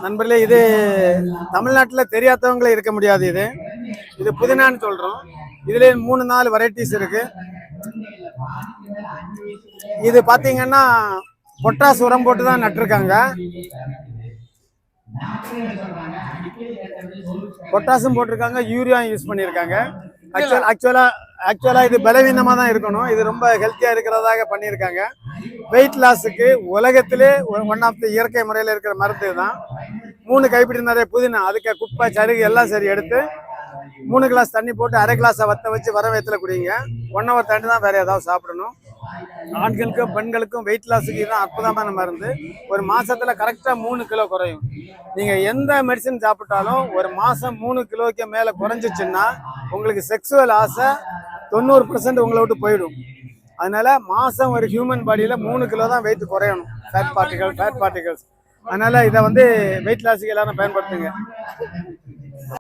நண்பர்களே, இது தமிழ்நாட்டில் தெரியாதவங்களே இருக்க முடியாது. இது புதினான்னு சொல்கிறோம். இதுலேயே 3-4 வெரைட்டிஸ் இருக்கு. இது பார்த்தீங்கன்னா பொட்டாஸ் உரம் போட்டு தான் நட்டிருக்காங்க. பொட்டாசும் போட்டிருக்காங்க, யூரியாவும் யூஸ் பண்ணியிருக்காங்க. ஆக்சுவலா இது பலவீனமாக தான் இருக்கணும். இது ரொம்ப ஹெல்த்தியாக இருக்கிறதாக பண்ணியிருக்காங்க. வெயிட் லாஸுக்கு உலகத்திலே ஒன் ஆஃப் த இயற்கை முறையில் இருக்கிற மருந்து தான். 3 கைப்பிடி நிறைய புதினா, அதுக்கு குப்பை சருகு எல்லாம் சரி எடுத்து 3 கிளாஸ் தண்ணி போட்டு அரை கிளாஸை வற்ற வச்சு வர வயத்துல குடிங்க. 1 hour தண்ணி தான் வேற ஏதாவது சாப்பிடணும். ஆண்களுக்கும் பெண்களுக்கும் வெயிட் லாஸுக்கு இதுதான் அற்புதமான மருந்து. ஒரு மாசத்துல கரெக்டா 3 கிலோ குறையும். நீங்க எந்த மெடிசன் சாப்பிட்டாலும் ஒரு மாசம் 3 கிலோக்கு மேல குறைஞ்சிச்சுன்னா உங்களுக்கு செக்ஸுவல் ஆசை 90% உங்களை விட்டு போயிடும். அதனால மாசம் ஒரு ஹியூமன் பாடியில 3 கிலோ தான் வெயிட் குறையணும், ஃபேட் பார்ட்டிகல்ஸ். அதனால இதை வெயிட் லாஸுக்கு எல்லாரும் பயன்படுத்துங்க.